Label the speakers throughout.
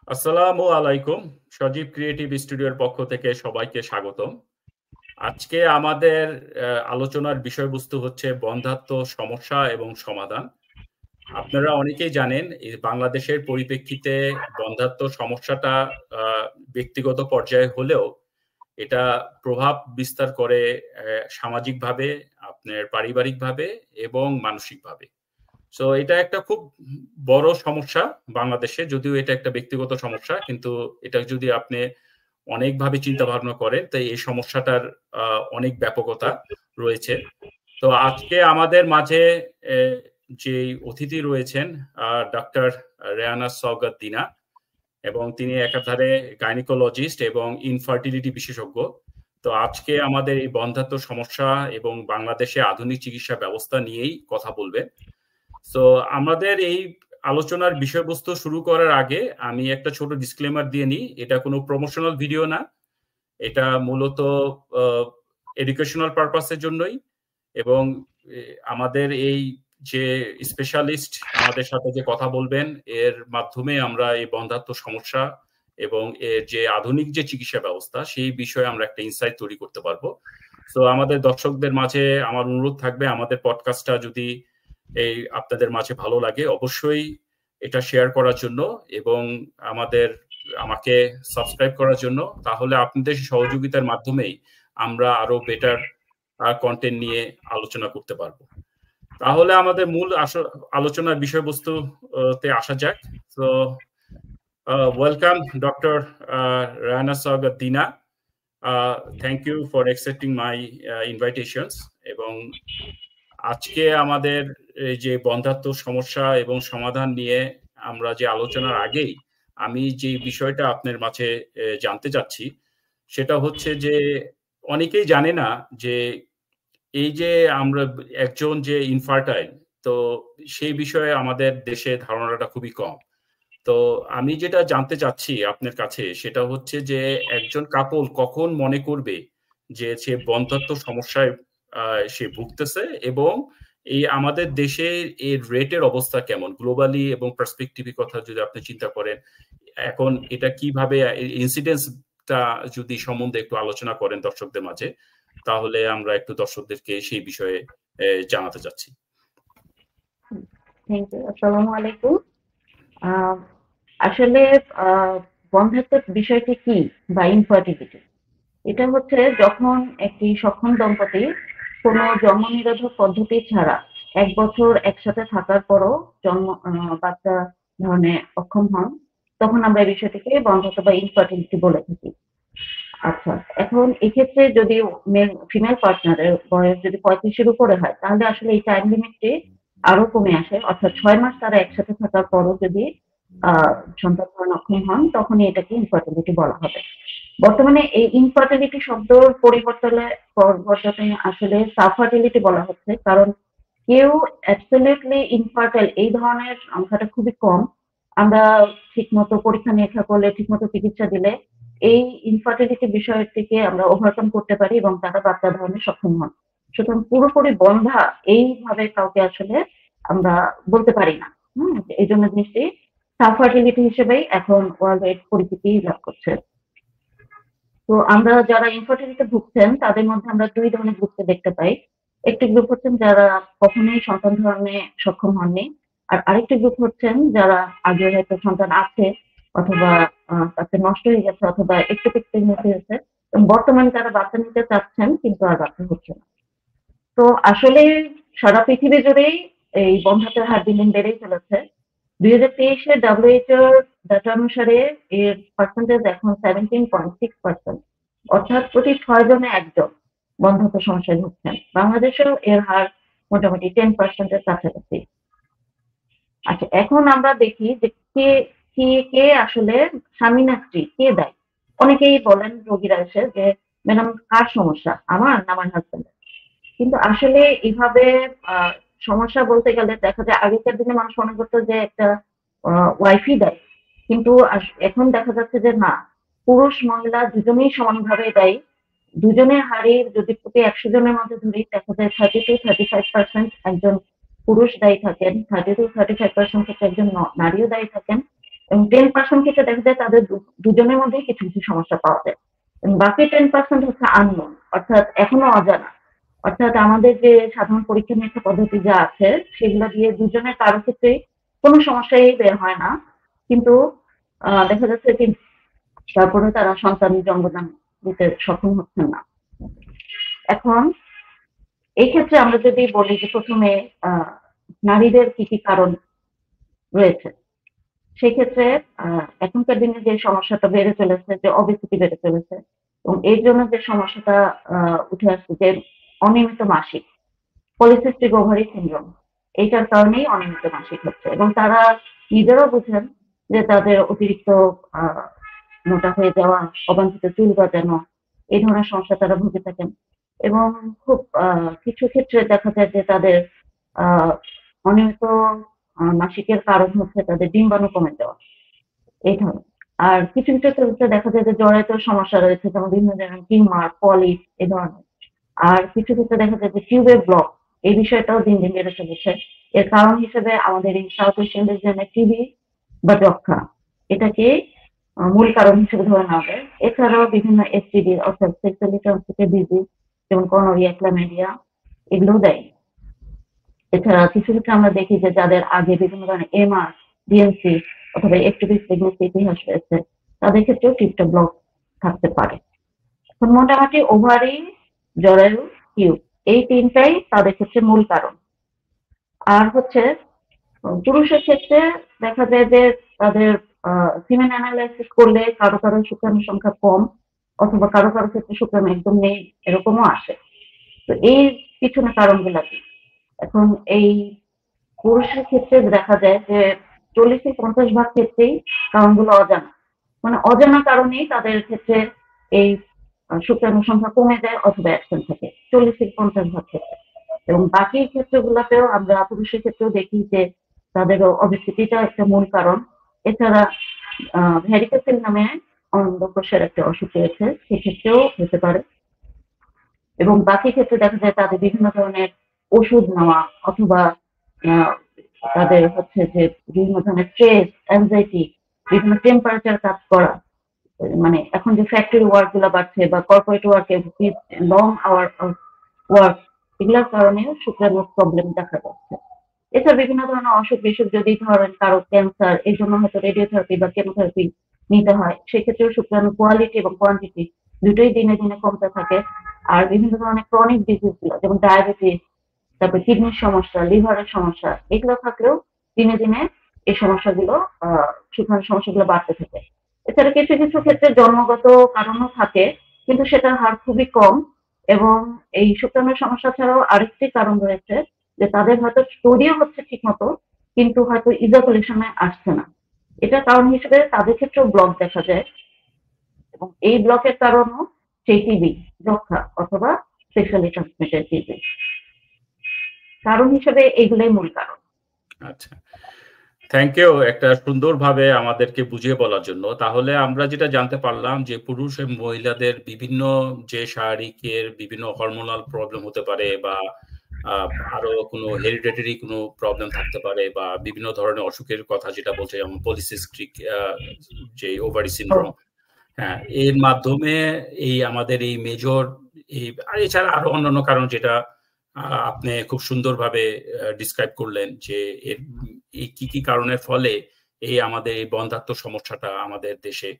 Speaker 1: আসসালামু আলাইকুম। সজীব ক্রিয়েটিভ স্টুডিওর পক্ষ থেকে সবাইকে স্বাগতম। আজকে আমাদের আলোচনার বিষয়বস্তু হচ্ছে বন্ধ্যাত্ব সমস্যা এবং সমাধান। আপনারা অনেকেই জানেন এই বাংলাদেশের পরিপ্রেক্ষিতে বন্ধ্যাত্ব সমস্যাটা আ ব্যক্তিগত পর্যায়ে হলেও এটা প্রভাব বিস্তার করে সামাজিকভাবে, আপনার পারিবারিকভাবে এবং মানসিকভাবে। সো এটা একটা খুব বড় সমস্যা বাংলাদেশে। যদিও এটা একটা ব্যক্তিগত সমস্যা। কিন্তু এটা যদি আপনি অনেকভাবে চিন্তা ভাবনা করেন, তো এই সমস্যাটার আ অনেক ব্যাপকতা রয়েছে। তো আজকে আমাদের মাঝে এ যেই অতিথি রয়েছেন ডাক্তার রেহানা সওগাত দিনা এবং তিনি একাধারে গাইনোকোলজিস্ট এবং ইনফার্টিলিটি বিশেষজ্ঞ। তো আজকে আমাদের এই বন্ধ্যাত্ব সমস্যা এবং বাংলাদেশে আধুনিক চিকিৎসা ব্যবস্থা নিয়েই কথা বলবেন। সো আমাদের এই আলোচনার বিষয়বস্তু শুরু করার আগে আমি একটা ছোট ডিসক্লেমার দিয়ে নিই। এটা কোনো প্রমোশনাল ভিডিও না। এটা মূলত আ এডুকেশনাল পারপাস এর জন্যই এবং আমাদের এই যে স্পেশালিস্ট আমাদের সাথে যে কথা বলবেন, এর মাধ্যমে আমরা এই বন্ধ্যাত্ব সমস্যা এবং এর যে আধুনিক যে চিকিৎসা ব্যবস্থা, সেই বিষয়ে আমরা একটা ইনসাইট তৈরি করতে পারবো। সো আমাদের দর্শকদের মাঝে আমার অনুরোধ থাকবে, আমাদের পডকাস্টটা যদি আপনাদের মাঝে ভালো লাগে, অবশ্যই এটা শেয়ার করার জন্য এবং আমাকে সাবস্ক্রাইব করার জন্য। তাহলে আপনাদের সহযোগিতার মাধ্যমেই আমরা আরো বেটার কনটেন্ট নিয়ে আলোচনা করতে পারবো। তাহলে আমাদের মূল আলোচনার বিষয়বস্তুতে আসা যাক। তো welcome doctor Rehana Saogat Dina. Thank you for accepting my invitations. এবং আজকে আমাদের যে বন্ধ্যাত্ব সমস্যা এবং সমাধান নিয়ে আমরা যে আলোচনার আগেই আমি যে বিষয়টা আপনার মাঝে জানতে চাচ্ছি, সেটা হচ্ছে যে অনেকেই জানে না যে এই যে আমরা একজন যে ইনফার্টাইল, তো সেই বিষয়ে আমাদের দেশে ধারণাটা খুবই কম। তো আমি যেটা জানতে চাচ্ছি আপনার কাছে সেটা হচ্ছে যে একজন কাপল কখন মনে করবে যে সে বন্ধ্যাত্ব সমস্যায় সে ভুগতেছে এবং এই আমাদের দেশে এর রেটের অবস্থা কেমন গ্লোবালি এবং পার্সপেক্টিভের কথা যদি আপনি চিন্তা করেন, এখন এটা কিভাবে ইনসিডেন্সটা যদি সম্বন্ধে একটু আলোচনা করেন দর্শকদের মাঝে, তাহলে আমরা একটু দর্শকদেরকে সেই বিষয়ে জানাতে চাচ্ছি।
Speaker 2: Thank you. আসসালামু আলাইকুম। আসলে বন্ধ্যাত্বের বিষয়টি কি বা ইনফার্টিলিটি, এটা হচ্ছে যখন একটি সক্ষম দম্পতি কোনো জন্ম নিরোধক পদ্ধতি ছাড়া 1 বছর একসাথে থাকার পরও বাচ্চা ধারণে অক্ষম হন, তখন আমরা এই বিষয়টিকে বন্ধ্যাত্ব বা ইনফার্টিলিটি বলে থাকি। আচ্ছা, এখন এক্ষেত্রে যদি ফিমেল পার্টনারের বয়স যদি 35-এর উপরে হয়, তাহলে আসলে এই টাইম লিমিটটি আরো কমে আসে। অর্থাৎ 6 মাস তারা একসাথে থাকার পরও যদি সন্তান ধারণে অক্ষম হন, তখনই এটাকে ইনফার্টিলিটি বলা হবে। বর্তমানে এই ইনফার্টিলিটি শব্দর পরিবর্তনে আসলে সাবফার্টিলিটি বলা হচ্ছে, কারণ কেউ অ্যাবসলিউটলি ইনফার্টাইল এই ধরনের সংখ্যাটা খুবই কম। আমরা ঠিকমতো পরীক্ষা নিরীক্ষা করলে, ঠিকমতো চিকিৎসা দিলে এই ইনফার্টিলিটি বিষয়টিকে আমরা ওভারকাম করতে পারি এবং তারা বাচ্চা ধারণে সক্ষম হন। সুতরাং পুরোপুরি বন্ধা এইভাবে কাউকে আসলে আমরা বলতে পারি না। এই জন্য জিনিসটি সাবফার্টিলিটি হিসেবেই এখন ওয়ার্ল্ড ওয়াইড পরিচিতি লাভ করছে। তো আমরা যারা ইনফার্টিলিটি ভুগছেন তাদের মধ্যে আমরা 2 ধরনের গ্রুপকে দেখতে পাই। একটি গ্রুপ হচ্ছেন যারা কখনোই সন্তান ধারণে সক্ষম হননি, আর আরেকটি গ্রুপ হচ্ছেন যারা আগে হয়তো সন্তান আছে অথবা তাদের নষ্ট হয়ে গেছে অথবা একটু মধ্যে হয়েছে এবং বর্তমানে তারা বাচ্চা নিতে চাচ্ছেন কিন্তু আর বাচ্চা হচ্ছে না। তো আসলে সারা পৃথিবী জুড়েই এই বন্ধ্যাত্বের হার দিন দিন বেড়েই চলেছে। 2023-এ WHO ডাটা অনুসারে এর পার্সেন্টেজ এখন 17.6%, অর্থাৎ প্রতি 6 জনে 1 জন বন্ধ্যাত্ব সমস্যায় ভুগছেন। বাংলাদেশেও এর হার মোটামুটি 10%-এর কাছাকাছি। আচ্ছা, এখন আমরা দেখি যে কে আসলে স্বামী না স্ত্রী, কে দায়ী। অনেকেই বলেন রোগীরা এসে যে ম্যাডাম কার সমস্যা, আমার না আমার হাজবেন্ডের। কিন্তু আসলে এইভাবে সমস্যা বলতে গেলে দেখা যায় আগেকার দিনে মানুষ মনে করতো যে একটা ওয়াইফই দায়ী, কিন্তু এখন দেখা যাচ্ছে যে না, পুরুষ মহিলা দুজনেই সমানভাবে দায়ী। দুজনের হারের যদি প্রতি 100 জনের মধ্যে ধরি, দেখা যায় 30-35% একজন পুরুষ দায়ী থাকেন, 30-35% থেকে একজন নারীও দায়ী থাকেন। এবং 10% ক্ষেত্রে দেখা যায় তাদের দুজনের মধ্যেই কিছু কিছু সমস্যা পাওয়া যায়, এবং বাকি 10% হচ্ছে আননোন, অর্থাৎ এখনো অজানা। অর্থাৎ আমাদের যে সাধারণ পরীক্ষা নিরীক্ষা পদ্ধতি যা আছে সেগুলো দিয়ে দুজনের কারো ক্ষেত্রে কোনো সমস্যাই বের হয় না, কিন্তু দেখা যাচ্ছে কি তারপরে তারা সন্তান জন্মদান দিতে সক্ষম হচ্ছেন না। এখন এই ক্ষেত্রে আমরা যদি বলি যে প্রথমে নারীদের কি কি কারণ রয়েছে, সেক্ষেত্রে এখনকার দিনে যে সমস্যাটা বেড়ে চলেছে, যে অবেসিটি বেড়ে চলেছে, এবং এর জন্য যে সমস্যাটা উঠে আসছে যে অনিয়মিত মাসিক, পলিসিস্টিক ওভারি সিনড্রোম, এইটার কারণেই অনিয়মিত মাসিক হচ্ছে, এবং তারা নিজেরাও বুঝেন যে তাদের অতিরিক্ত মোটা হয়ে যাওয়া, অবাঞ্ছিত চুল গজানো, এই ধরনের সমস্যা তারা ভুগে থাকেন। এবং খুব কিছু ক্ষেত্রে দেখা যায় যে তাদের অনিয়মিত মাসিকের কারণ হচ্ছে তাদের ডিম্বাণু কমে যাওয়া, এই ধরনের। আর কিছু কিছু ক্ষেত্রে দেখা যায় যে জরায়ুর সমস্যা রয়েছে, যেমন বিভিন্ন ধরনের টিউমার, পলিপ, এই ধরনের। আর কিছু ক্ষেত্রে দেখা যায় যে টিউবের ব্লক, এই বিষয়টাও দিন দিন বেড়ে চলেছে। এর কারণ হিসেবে আমাদের এই সাউথ এশিয়ান রিজিয়নে টিবি বা যক্ষ্মা, এটাকে মূল কারণ হিসেবে ধরে নেওয়া যায়। এছাড়াও বিভিন্ন এসটিডি অর্থাৎ সেক্সুয়ালি ট্রান্সমিটেড ডিজিজ, যেমন গনোরিয়া, ক্লামিডিয়া, এগুলোও দেয়। এছাড়া কিছু ক্ষেত্রে আমরা দেখি যে যাদের আগে বিভিন্ন ধরনের এমআর, ডিএনসি অথবা একটিভিস্ট প্রেগনেন্সি ইতিহাস রয়েছে, তাদের ক্ষেত্রেও টিউবটা ব্লক থাকতে পারে। এখন মোটামুটি ওভারি, জরায়ু, টিউব, এই তিনটাই তাদের ক্ষেত্রে মূল কারণ। আর হচ্ছে পুরুষের ক্ষেত্রে দেখা যায় যে তাদের সিমেন অ্যানালাইসিস করলে কারো কারো শুক্রাণুর সংখ্যা কম, অথবা কারো কারো ক্ষেত্রে শুক্রাণু একদম নেই, এরকমও আসে। তো এই পিছনে কারণগুলো কি? এখন এই পুরুষের ক্ষেত্রে দেখা যায় যে 40-50% ক্ষেত্রেই কারণগুলো অজানা, মানে অজানা কারণেই তাদের ক্ষেত্রে এই শুক্রাণুর সংখ্যা কমে যায় অথবা অ্যাবসেন্ট থাকে 40-50% ক্ষেত্রে। এবং বাকি ক্ষেত্রগুলোতেও আমরা পুরুষের ক্ষেত্রেও দেখি যে তাদের অবেসিটিটা একটা মূল কারণ। এছাড়া ভ্যারিকোসেল নামে অন্ডকোষের একটা অসুখ রয়েছে, সেক্ষেত্রেও হতে পারে। এবং বাকি ক্ষেত্রে দেখা যায় তাদের বিভিন্ন ধরনের ওষুধ নেওয়া, অথবা তাদের হচ্ছে যে বিভিন্ন ধরনের স্ট্রেস, অ্যাংজাইটি, বিভিন্ন টেম্পারেচার কাজ করা, মানে এখন যে ফ্যাক্টরি ওয়ার্ক গুলো বাড়ছে বা কর্পোরেট ওয়ার্কে লং আওয়ার ওয়ার্ক, এগুলোর কারণেও শুক্রাণুর প্রবলেম দেখা যাচ্ছে। এছাড়া বিভিন্ন ধরনের অসুখ বিসুখ যদি ধরেন কারো ক্যান্সার, এই জন্য হয়তো রেডিওথেরাপি বা কেমোথেরাপি নিতে হয়, সেক্ষেত্রেও শুক্রাণু কোয়ালিটি এবং কোয়ান্টিটি দুটোই দিনে দিনে কমতে থাকে। আর বিভিন্ন ধরনের ক্রনিক ডিজিজ গুলো, যেমন ডায়াবেটিস, তারপর কিডনির সমস্যা, লিভারের সমস্যা, এগুলো থাকলেও দিনে দিনে এই সমস্যাগুলো শুক্রাণুর সমস্যাগুলো বাড়তে থাকে। এছাড়া কিছু কিছু ক্ষেত্রে জন্মগত কারণও থাকে, কিন্তু সেটার হার খুবই কম। এবং এই শুক্রাণুর সমস্যা ছাড়াও আরেকটি কারণ রয়েছে যে তাদের হয়তো তৈরিও হচ্ছে ঠিক মতো, কিন্তু হয়তো ইজাকুলেশনে আসছে না। এটা কারণ হিসেবে তাদের ক্ষেত্রেও ব্লক দেখা যায়, এবং এই ব্লকের কারণও সেই টিবি, যক্ষ্মা অথবা সেক্সুয়ালি ট্রান্সমিটেড ডিজিজ কারণ হিসেবে এগুলোই মূল কারণ।
Speaker 1: আচ্ছা, থ্যাংক ইউ একটা সুন্দরভাবে আমাদেরকে বুঝিয়ে বলার জন্য। তাহলে আমরা যেটা জানতে পারলাম যে পুরুষ এবং মহিলাদের বিভিন্ন যে শারীরিকের বিভিন্ন হরমোনাল প্রবলেম হতে পারে, বা আরো কোনো হেরিডিটারি কোনো প্রবলেম থাকতে পারে, বা বিভিন্ন ধরনের অসুখের কথা যেটা বলছে, যেমন পলিসিস্টিক যে ওভারি সিনড্রোম, হ্যাঁ, এর মাধ্যমে এই আমাদের এই মেজর এই, আর এছাড়া আরো অন্যান্য কারণ যেটা আপনি খুব সুন্দরভাবে ডিসক্রাইব করলেন, যে এর কি কি কারণের ফলে এই আমাদের এই বন্ধ্যাত্ব সমস্যাটা আমাদের দেশে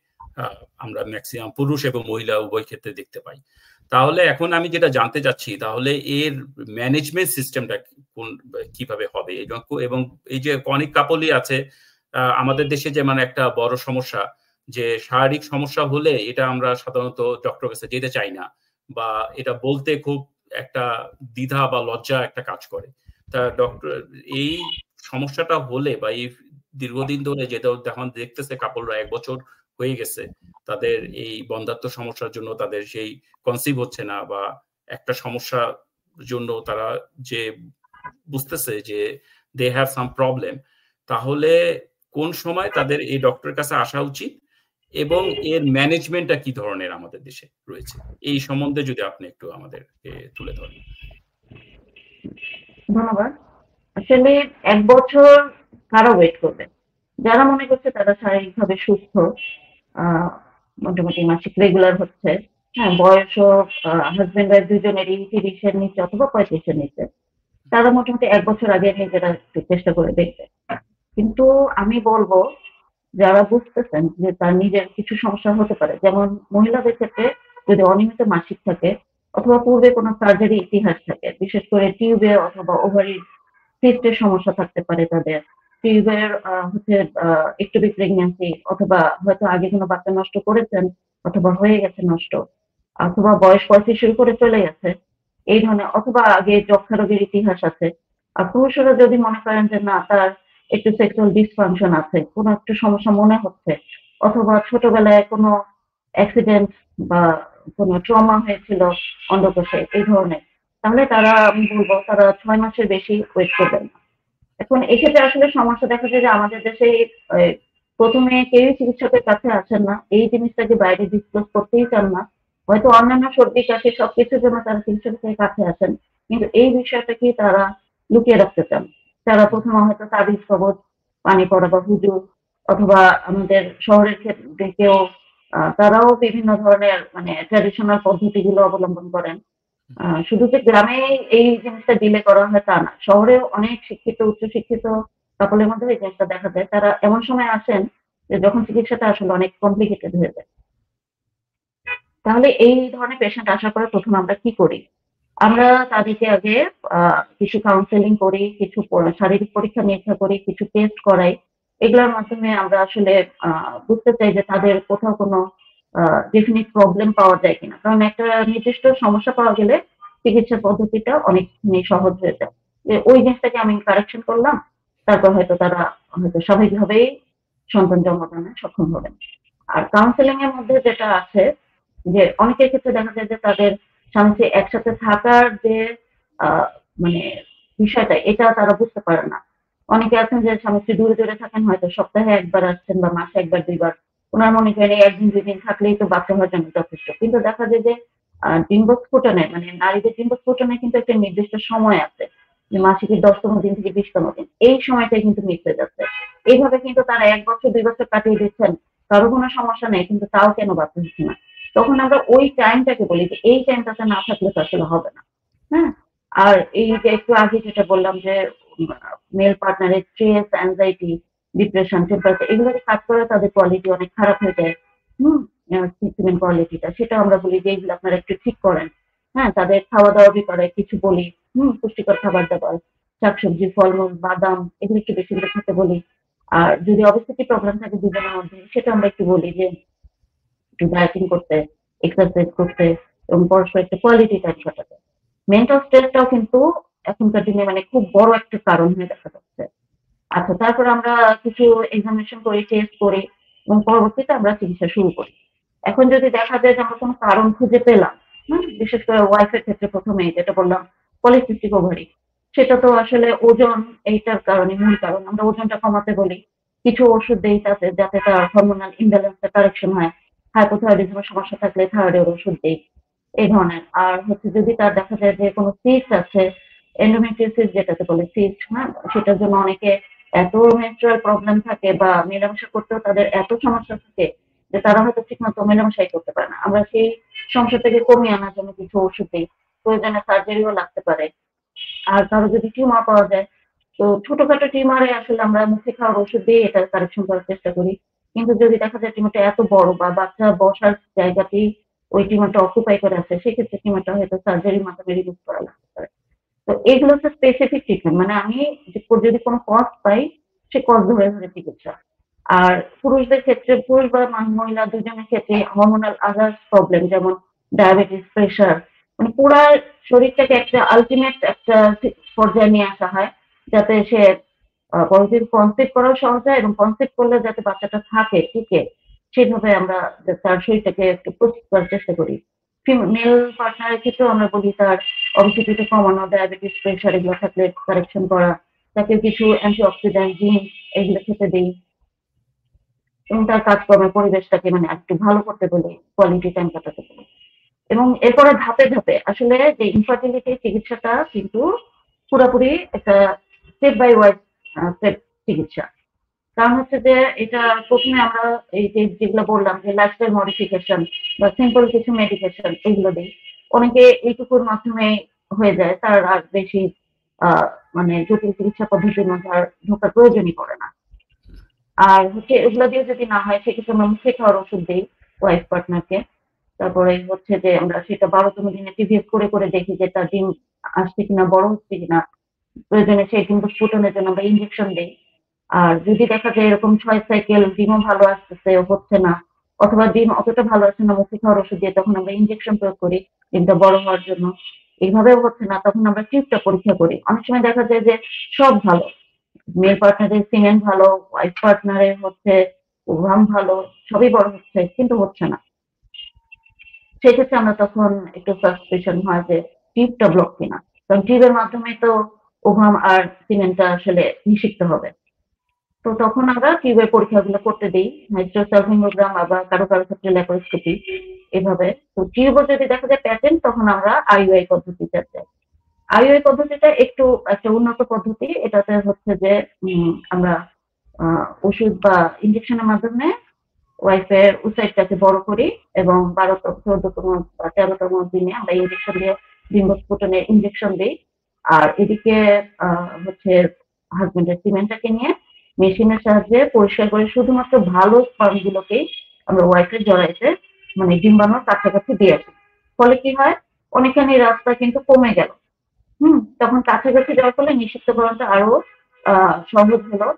Speaker 1: আমরা ম্যাক্সিমাম পুরুষ এবং মহিলা উভয় ক্ষেত্রে দেখতে পাই। তাহলে এখন আমি যেটা জানতে চাচ্ছি, তাহলে এর ম্যানেজমেন্ট সিস্টেমটা কিভাবে হবে, এবং এই যে অনেক কাপলই আছে আমাদের দেশে, যে মানে একটা বড় সমস্যা যে শারীরিক সমস্যা হলে এটা আমরা সাধারণত ডক্টর কাছে যেতে চাই না, বা এটা বলতে খুব একটা দ্বিধা বা লজ্জা একটা কাজ করে। তা ডক্টর এই সমস্যাটা হলে, বা এই দীর্ঘদিন ধরে যেটা এখন দেখতেছে কাপড়রা 1 বছর হয়ে গেছে তাদের এই বন্ধ্যাত্ব সমস্যার জন্য তাদের সেই কনসিভ হচ্ছে না, বা একটা সমস্যার জন্য তারা যে বুঝতেছে যে দে হ্যাভ সাম প্রবলেম, তাহলে কোন সময় তাদের এই ডক্টরের কাছে আসা উচিত, এবং এর ম্যানেজমেন্টটা কি ধরনের আমাদের দেশে রয়েছে, এই সম্বন্ধে যদি আপনি একটু আমাদেরকে তুলে ধরেন।
Speaker 2: ধন্যবাদ। আসলে 1 বছর কারা ওয়েট করবে? যারা মনে করছে তারা শারীরিকভাবে সুস্থ, আহ মোটামুটি মাসিক রেগুলার হচ্ছে, হ্যাঁ, বয়সও হাজবেন্ড ওয়াইফ দুজনেরই 30-এর নিচে অথবা 35-এর নিচে, তারা মোটামুটি 1 বছর আগে নিজেরা একটু চেষ্টা করে দেখবে। কিন্তু আমি বলবো যারা বুঝতেছেন যে তার নিজের কিছু সমস্যা হতে পারে, যেমন মহিলাদের ক্ষেত্রে যদি অনিয়মিত মাসিক থাকে অথবা পূর্বে কোনো সার্জারি ইতিহাস থাকে, বিশেষ করে টিউবে অথবা ওভারির সিস্টের সমস্যা থাকতে পারে তাদের, টিউবের হচ্ছে একটু প্রেগন্যান্সি, অথবা হয়তো আগে কোনো বাচ্চা নষ্ট করেছেন অথবা হয়ে গেছে নষ্ট, অথবা বয়স 35 শুরু করে চলে গেছে, এই ধরনের, অথবা আগে যক্ষা রোগের ইতিহাস আছে। আর পুরুষরা যদি মনে করেন যে না, তার একটু সেক্সুয়াল ডিসফাংশন আছে, কোনো একটু সমস্যা মনে হচ্ছে, অথবা ছোটবেলায় কোনো অ্যাক্সিডেন্ট বা কোনো ট্রমা হয়েছিল অন্ডকোষে, এই ধরনের, তাহলে তারা, আমি বলবো তারা 6 মাসের বেশি ওয়েট করবেন না। এখন এক্ষেত্রে আসলে সমস্যা দেখা যায় যে আমাদের দেশে আহ, প্রথমে কেউই চিকিৎসকের কাছে আসেন না, এই জিনিসটাকে বাইরে ডিসক্লোজ করতেই চান না। হয়তো অন্যান্য সর্দি কাশি সবকিছুর জন্য তারা চিকিৎসকের কাছে আসেন, কিন্তু এই বিষয়টাকে তারা লুকিয়ে রাখতে চান। তারা প্রথমে হয়তো তাবিজ কবজ, পানি পড়া বা হুজুর, অথবা আমাদের শহরের ক্ষেত্রে কেউ তারাও বিভিন্ন ধরনের মানে ট্র্যাডিশনাল পদ্ধতিগুলো অবলম্বন করেন। শুধু যে গ্রামে এই জিনিসটা ডিলে করা হয় তা না, শহরেও অনেক শিক্ষিত উচ্চ শিক্ষিত কাপলের মধ্যে এই জিনিসটা দেখা যায়। তারা এমন সময় আসেন যে যখন চিকিৎসাটা আসলে অনেক কমপ্লিকেটেড হয়ে যায়। তাহলে এই ধরনের পেশেন্ট আসার পরে প্রথমে আমরা কি করি? আমরা তাদেরকে আগে কিছু কাউন্সেলিং করি, কিছু শারীরিক পরীক্ষা নিরীক্ষা করি, কিছু টেস্ট করাই। এগুলোর মাধ্যমে আমরা আসলে বুঝতে চাই যে তাদের কোথাও কোনো ডেফিনিট প্রবলেম পাওয়া যায় কিনা, কারণ একটা নির্দিষ্ট সমস্যা পাওয়া গেলে চিকিৎসা পদ্ধতিটা অনেকখানি সহজ হয়ে যায়। যে ওই জিনিসটাকে আমি কারেকশন করলাম, তারপর হয়তো তারা হয়তো স্বাভাবিকভাবেই সন্তান জন্মদানে সক্ষম হবেন। আর কাউন্সেলিং এর মধ্যে যেটা আছে, যে অনেকের ক্ষেত্রে দেখা যায় যে তাদের স্বামী স্ত্রী একসাথে থাকার যে আহ, মানে বিষয়টা, এটা তারা বুঝতে পারে না। অনেকে আছেন যে স্বামী স্ত্রী দূরে দূরে থাকেন, হয়তো সপ্তাহে একবার আসছেন বা মাসে একবার দুইবার, ওনার মনে করেন এই 1 দিন 2 দিন থাকলেই তো বাচ্চা হওয়ার জন্য যথেষ্ট। কিন্তু দেখা যায় যে ডিম্বস্ফোটনে, মানে নারীদের ডিম্বস্ফোটনে কিন্তু একটা নির্দিষ্ট সময় আছে, যে মাসিকের 10তম দিন থেকে 20তম দিন, এই সময়টাই কিন্তু মিস হয়ে যাচ্ছে। এইভাবে কিন্তু তারা 1 বছর 2 বছর কাটিয়ে দিচ্ছেন, কারো কোনো সমস্যা নেই, কিন্তু তাও কেন বাচ্চা হচ্ছে না? তখন আমরা ওই টাইমটাকে বলি যে এই টাইমটাতে না থাকলে তো আসলে হবে না। হ্যাঁ, আর এই যে একটু আগে যেটা বললাম যে মেল পার্টনারের স্ট্রেস, অ্যাংজাইটি, ডিপ্রেশন, টেম্পারেচার, এগুলোতে কাজ করে তাদের কোয়ালিটি অনেক খারাপ হয়ে যায়। হুম, স্পেসিমেন কোয়ালিটিটা, সেটা আমরা বলি যে এগুলো আপনারা একটু ঠিক করেন। হ্যাঁ, তাদের খাওয়া দাওয়া ব্যাপারে কিছু বলি, পুষ্টিকর খাবার দাবার, শাকসবজি, ফলমূল, বাদাম, এগুলো একটু বেশি করে খেতে বলি। আর যদি অবস্থিতি প্রবলেম থাকে দুজনের মধ্যে, সেটা আমরা একটু বলি যে একটু ডায়েটিং করতে, এক্সারসাইজ করতে, এবং পরস্পর একটা কোয়ালিটি টাইম কাটাতে। মেন্টাল স্ট্রেসটাও কিন্তু এখনকার দিনে মানে খুব বড় একটা কারণ হয়ে দেখা যাচ্ছে। আচ্ছা, তারপর আমরা কিছু এক্সামিনেশন করি, টেস্ট করি, এবং পরবর্তীতে আমরা চিকিৎসা শুরু করি। এখন যদি দেখা যায় যে আমরা কোনো কারণ খুঁজে পেলাম, বিশেষ করে ওয়াইফের ক্ষেত্রে প্রথমে যেটা বললাম, পলিসিস্টিক ওভারি, সেটা তো আসলে ওজন, এইটার কারণে মূল কারণ। আমরা ওজনটা কমাতে বলি, কিছু ওষুধ দেই তাতে, যাতে তার হরমোনাল ইমব্যালেন্সটা কারেকশন হয়। হাইপোথাইরয়েডিজমের সমস্যা থাকলে থাইরয়েডের ওষুধ দেই, এই ধরনের। আর হচ্ছে যদি তার দেখা যায় যে কোনো সিস্ট আছে, এন্ডোমেট্রিওসিস যেটাকে বলে সিস্ট, হ্যাঁ, সেটার জন্য অনেকে এত মেনস্ট্রুয়াল প্রবলেম থাকে বা মেলামেশা করতেও তাদের এত সমস্যা থাকে যে তারা হয়তো ঠিকমতো মেলামেশাই করতে পারে না। আমরা সেই সমস্যা থেকে কমিয়ে আনার জন্য কিছু ওষুধ দিই, প্রয়োজনে সার্জারিও লাগতে পারে। আর কারো যদি টিউমার পাওয়া যায়, তো ছোটখাটো টিউমারে আসলে আমরা মুখে খাওয়ার ওষুধ দিয়ে এটা কারেকশন করার চেষ্টা করি। কিন্তু যদি দেখা যায় টিউমারটা এত বড় বা বাচ্চা বসার জায়গাতেই ওই টিউমারটা অকুপাই করে আছে, সেক্ষেত্রে টিউমারটা হয়তো সার্জারির মাধ্যমে রিমুভ করা লাগতে পারে। তো এগুলো হচ্ছে স্পেসিফিক ট্রিটমেন্ট, মানে আমি যদি কোনো কজ পাই, সে কজ ধরে ধরে চিকিৎসা। আর পুরুষদের ক্ষেত্রে, পুরুষ বা মহিলা দুজনের ক্ষেত্রে হরমোনাল আদার্স প্রবলেম, যেমন ডায়াবেটিস, প্রেশার, মানে পুরা শরীরটাকে একটা আলটিমেট একটা পর্যায়ে নিয়ে আসা হয়, যাতে সে পরবর্তীতে কনসেপ্ট করাও সহজ হয়, এবং কনসেপ্ট করলে যাতে বাচ্চাটা থাকে টিকে, সেভাবে আমরা তার শরীরটাকে একটু প্রস্তুত করার চেষ্টা করি। মেল পার্টনারের ক্ষেত্রেও আমরা বলি তার অবস্থিতিটা কমানো, ডায়াবেটিস, প্রেশার এগুলো থাকলে কারেকশন করা, তাকে কিছু অ্যান্টিঅক্সিডেন্ট, জিঙ্ক এগুলো খেতে দিই, এবং তার কাজকর্মের পরিবেশটাকে মানে একটু ভালো করতে বলি, কোয়ালিটি টাইম কাটাতে বলি। এবং এরপরে ধাপে ধাপে আসলে যে ইনফার্টিলিটি চিকিৎসাটা কিন্তু পুরোপুরি একটা স্টেপ বাই ওয়াইজ স্টেপ চিকিৎসা। কারণ হচ্ছে যে এটা প্রথমে আমরা এই যে যেগুলো বললাম যে লাইফস্টাইল মডিফিকেশন বা সিম্পল কিছু মেডিকেশন এগুলো দিই, অনেকে এইটুকুর মাধ্যমে হয়ে যায়, তার আর বেশি আহ মানে জটিল চিকিৎসা পদ্ধতির মধ্যে আর ঢোকার প্রয়োজনই পড়ে না। আর হচ্ছে এগুলো দিয়ে যদি না হয় সেক্ষেত্রে আমরা মুখে খাওয়ার ওষুধ দিই ওয়াইফ পার্টনারকে। তারপরে হচ্ছে যে আমরা সেটা 12তম দিনে টিভিএস করে করে দেখি যে তার ডিম আসছে কিনা, বড় হচ্ছে কিনা। প্রয়োজনে সেই ডিম স্ফুটনের জন্য আমরা ইঞ্জেকশন দিই। আর যদি দেখা যায় এরকম 6 সাইকেল ডিমও ভালো আসতেছে, হচ্ছে না, অথবা ডিম অতটা ভালো আসছে না মুখে খাওয়ার ওষুধ দিয়ে, তখন আমরা ইঞ্জেকশন প্রয়োগ করি ডিমটা বড় হওয়ার জন্য। এইভাবেও হচ্ছে না, তখন আমরা টিউবটা পরীক্ষা করি। অনেক সময় দেখা যায় যে সব ভালো, মেল পার্টনারের সিমেন্ট ভালো, ওয়াইফ পার্টনারের হচ্ছে ওভাম ভালো, সবই বড় হচ্ছে কিন্তু হচ্ছে না। সেক্ষেত্রে আমরা তখন একটু সাসপিশন হয় যে টিউবটা ব্লক কিনা, কারণ টিউবের মাধ্যমে তো ওভাম আর সিমেন্টটা আসলে নিষিক্ত হবে। তো তখন আমরা টিউবের পরীক্ষাগুলো করতে দিই, হাইড্রোসালফিঙ্গোগ্রাম, আবার কারো কারো ক্ষেত্রে ল্যাপারোস্কোপি এভাবে। তো টিউবও যদি দেখা যায় প্যাটেন্ট, তখন আমরা আইইউআই পদ্ধতিতে যাই। আইইউআই পদ্ধতিটা একটু একটা উন্নত পদ্ধতি। এটাতে হচ্ছে যে আমরা ওষুধ বা ইঞ্জেকশনের মাধ্যমে ওয়াইফের উসাইডটাকে বড় করি এবং 12তম 14তম বা 13তম দিনে আমরা ইঞ্জেকশন দিয়ে ডিম্বস্ফোটনের ইঞ্জেকশন দিই। আর এদিকে হচ্ছে হাজবেন্ডের সিমেন্টটাকে নিয়ে মেশিনের সাহায্যে পরিষ্কার করে শুধুমাত্র ভালো স্পার্ম গুলোকেই আমরা ওয়াইফের জড়াইতে মানে ডিম্বাণুর কাছাকাছি দিয়ে আসি। ফলে কি হয়, অনেকখানি রাস্তা কিন্তু কমে গেল। তখন কাছাকাছি যাওয়ার ফলে নিষিক্তকরণটা আরো সহজ হলো।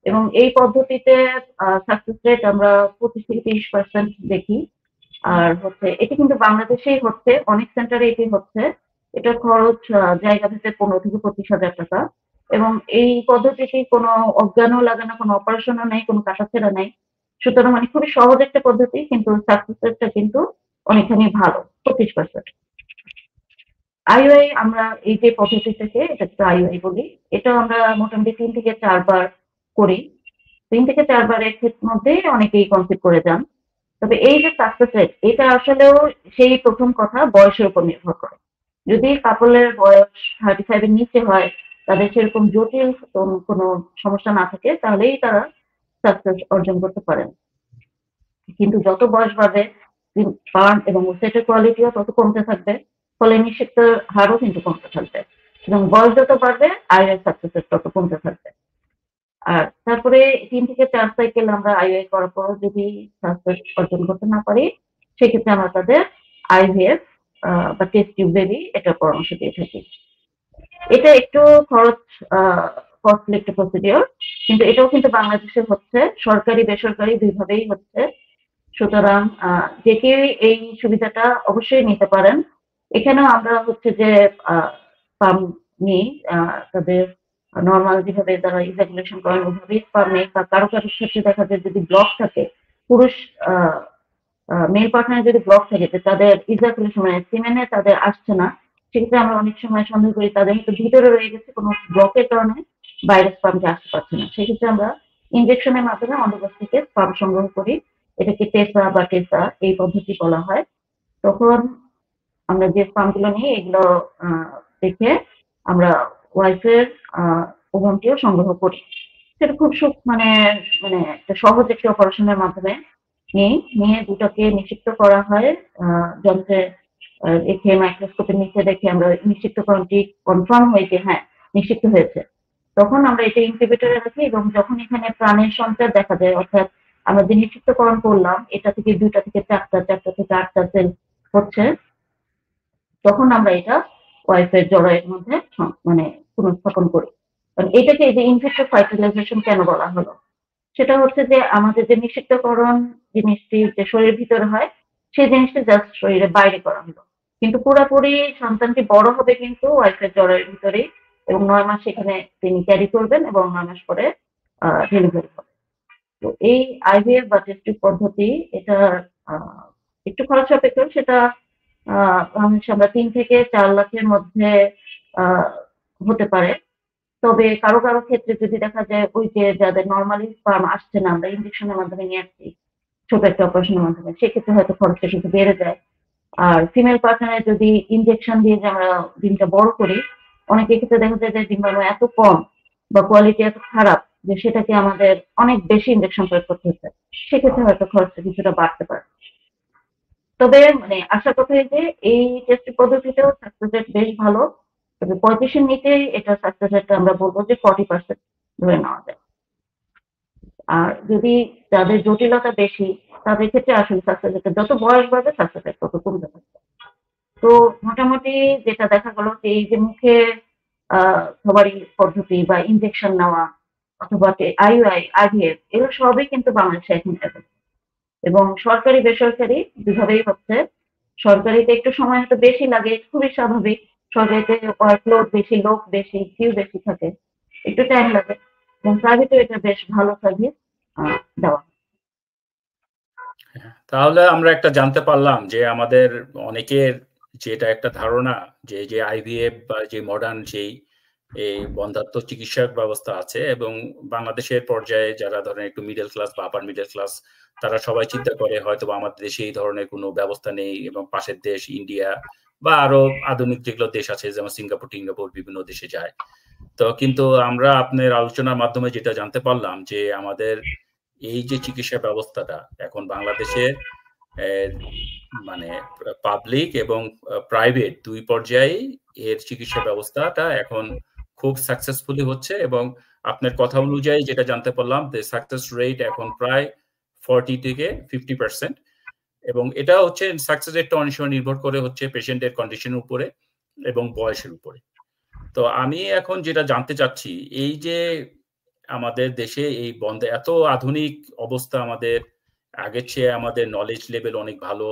Speaker 2: এবং এই পদ্ধতিতে সাকসেস রেট আমরা 25 থেকে 30% দেখি। আর হচ্ছে এটি কিন্তু বাংলাদেশেই হচ্ছে, অনেক সেন্টারে এটি হচ্ছে। এটা খরচ জায়গা ভেদে 15 থেকে 25 হাজার টাকা। এবং এই পদ্ধতিটি কোনো অজ্ঞানও লাগে না, কোনো অপারেশনও নেই, কোনো কাটাছেঁড়া নেই। সুতরাং মানে খুবই সহজ একটা পদ্ধতি, কিন্তু সাকসেস রেটটা কিন্তু অনেকখানি ভালো, 25%। আইইউআই আমরা এই যে পদ্ধতি থেকে এটাকে আইইউআই বলি, এটা আমরা মোটামুটি 3 থেকে 4 বার করি। 3 থেকে 4 বারের মধ্যে অনেকেই কনসিভ করে যান। তবে এই যে সাকসেস রেট, এটা আসলেও সেই প্রথম কথা বয়সের উপর নির্ভর করে। যদি কাপলের বয়স 35 এর নিচে হয়, তাদের সেরকম জটিল কোনো সমস্যা না থাকে, তাহলেই তারা সাকসেস অর্জন করতে পারেন। কিন্তু যত বয়স বাড়বে স্পার্ম এবং ওসেটের কোয়ালিটিও তত কমতে থাকবে, ফলে নিষিক্তের হারও কিন্তু কমতে থাকবে। এবং বয়স যত বাড়বে আইইউআই সাকসেস তত কমতে থাকবে। আর তারপরে 3 থেকে 4 সাইকেল আমরা আইইউআই করার পর যদি সাকসেস অর্জন করতে না পারি, সেক্ষেত্রে আমরা তাদের আইভিএফ বা টেস্ট টিউব বেবি এটার পরামর্শ দিয়ে থাকি। এটা একটু খরচ কস্টলি একটা প্রসিডিওর, কিন্তু এটাও কিন্তু বাংলাদেশে হচ্ছে, সরকারি বেসরকারি দুইভাবেই হচ্ছে। সুতরাং যে কেউ এই সুবিধাটা অবশ্যই নিতে পারেন। এখানেও আমরা হচ্ছে যে স্পাম নিই, তাদের নর্মাল যেভাবে তারা ইজাকুলেশন করেন ওইভাবেই স্পাম নেই। বা কারো কারো ক্ষেত্রে দেখা যায় যদি ব্লক থাকে, পুরুষ মেল পার্টনার যদি ব্লক থাকে যে তাদের ইজাকুলেশন মানে সিমেনে তাদের আসছে না, সেক্ষেত্রে আমরা অনেক সময় সন্দেহ করি তাদের হয়তো ভিতরে রয়ে গেছে কোনো ব্লকের কারণে বাইরে স্পামটা আসতে পারছে না। সেক্ষেত্রে আমরা ইনজেকশনের মাধ্যমে অন্ডকোষ থেকে স্পাম সংগ্রহ করি। এটাকে টেসা বা টেসা এই পদ্ধতি বলা হয়। তখন আমরা যে স্পামগুলো নিই এগুলো দেখে আমরা ওয়াইফের ওভামটিও সংগ্রহ করি। সেটা খুব মানে মানে একটা সহজ একটি অপারেশনের মাধ্যমে নিয়ে দুটাকে নিষিক্ত করা হয় যন্ত্রে রেখে, মাইক্রোস্কোপের নিচে রেখে আমরা নিষিক্তকরণটি কনফার্ম হয়ে যে হ্যাঁ নিষিক্ত হয়েছে, তখন আমরা এটা ইনকিউবেটরে রাখি। এবং যখন এখানে প্রাণের সঞ্চার দেখা যায়, অর্থাৎ আমরা যে নিষিক্তকরণ করলাম এটা থেকে 2টা থেকে 4টা, 4টা থেকে 8টা সেল হচ্ছে, তখন আমরা এটা ওয়াইফের জরায়ুর মধ্যে মানে পুনঃস্থাপন করি। কারণ এটাকে এই যে ইনভিট্রো ফার্টিলাইজেশন কেন বলা হলো, সেটা হচ্ছে যে আমাদের যে নিষিক্তকরণ জিনিসটি যে শরীরের ভিতরে হয়, সেই জিনিসটা জাস্ট শরীরের বাইরে করা হলো, কিন্তু পুরোপুরি সন্তানটি বড় হবে কিন্তু ওয়াইফের জরায়ুর ভিতরেই। এবং 9 মাস সেখানে তিনি ক্যারি করবেন এবং 9 মাস পরে ডেলিভারি হবে। তো এই আইভিএফ বা টেস্ট টিউব পদ্ধতি এটা একটু খরচ সাপেক্ষ। সেটা আমরা 3 থেকে 4 লাখের মধ্যে হতে পারে। তবে কারো কারো ক্ষেত্রে যদি দেখা যায় ওই যে যাদের নর্মালি স্পার্ম আসছে না, আমরা ইনজেকশনের মাধ্যমে নিয়ে আসছি ছোট একটা অপারেশনের মাধ্যমে, সেক্ষেত্রে হয়তো খরচটা কিন্তু বেড়ে যায়। আর ফিমেল পার্টনারে যদি ইনজেকশন দিয়ে যে আমরা ডিমটা বড় করি, অনেকের ক্ষেত্রে দেখা যায় যে ডিম্বাণু এত কম বা কোয়ালিটি এত খারাপ যে সেটাকে আমাদের অনেক বেশি ইনজেকশন প্রয়োগ করতে হচ্ছে, সেক্ষেত্রে হয়তো খরচটা কিছুটা বাড়তে পারে। তবে মানে আশা করছি যে এই টেস্ট পদ্ধতিতেও সাকসেস রেট বেশ ভালো। তবে 35-এর নিচে এটা সাকসেস রেটটা আমরা বলবো যে 40% ধরে নেওয়া যায়। আর যদি যাদের জটিলতা বেশি তাদের ক্ষেত্রে আসলে সাকসেস রেট যত বয়স বাড়বে সাকসেস রেট তত কমতে থাকবে। তো মোটামুটি যেটা দেখা গেল যে এই যে মুখে সবারই পদ্ধতি বা ইনজেকশন নেওয়া অথবা আইইউআই, আইভিএফ এগুলো সবই কিন্তু বাংলাদেশে এখন available। এবং সরকারি বেসরকারি দুভাবেই হচ্ছে। সরকারিতে একটু সময় হয়তো বেশি লাগে, খুবই স্বাভাবিক। সরকারিতে ওয়ার্কলোড বেশি, লোক বেশি, কিউ বেশি থাকে, একটু টাইম লাগে। এবং প্রাইভেটে এটা বেশ ভালো সার্ভিস দেওয়া।
Speaker 1: তাহলে আমরা একটা জানতে পারলাম যে আমাদের অনেকের যেটা একটা ধারণা যে আইভিএফ বা যে মডার্ন যেই এই বন্ধ্যাত্ব চিকিৎসা ব্যবস্থা আছে এবং বাংলাদেশের পর্যায়ে যারা ধরেন একটু মিডল ক্লাস বা আপার মিডল ক্লাস তারা সবাই চিন্তা করে হয়তো আমাদের দেশে এই ধরনের কোনো ব্যবস্থা নেই এবং পাশের দেশ ইন্ডিয়া বা আরো আধুনিক যেগুলো দেশ আছে যেমন সিঙ্গাপুর বিভিন্ন দেশে যায়। তো কিন্তু আমরা আপনার আলোচনার মাধ্যমে যেটা জানতে পারলাম যে আমাদের এই যে চিকিৎসা ব্যবস্থাটা এখন বাংলাদেশের মানে পাবলিক এবং প্রাইভেট দুই পর্যায়ে এর চিকিৎসা ব্যবস্থাটা এখন খুব সাকসেসফুলি হচ্ছে এবং আপনার কথা অনুযায়ী যেটা জানতে পারলাম যে সাকসেস রেট এখন প্রায় 40 থেকে 50%। এবং এটা হচ্ছে সাকসেস রেটটা অনেক সময় নির্ভর করে হচ্ছে পেশেন্টের কন্ডিশনের উপরে এবং বয়সের উপরে। তো আমি এখন যেটা জানতে চাচ্ছি এই যে আমাদের দেশে এই বন্ধে এত আধুনিক অবস্থা, আমাদের আগের চেয়ে আমাদের নলেজ লেভেল অনেক ভালো।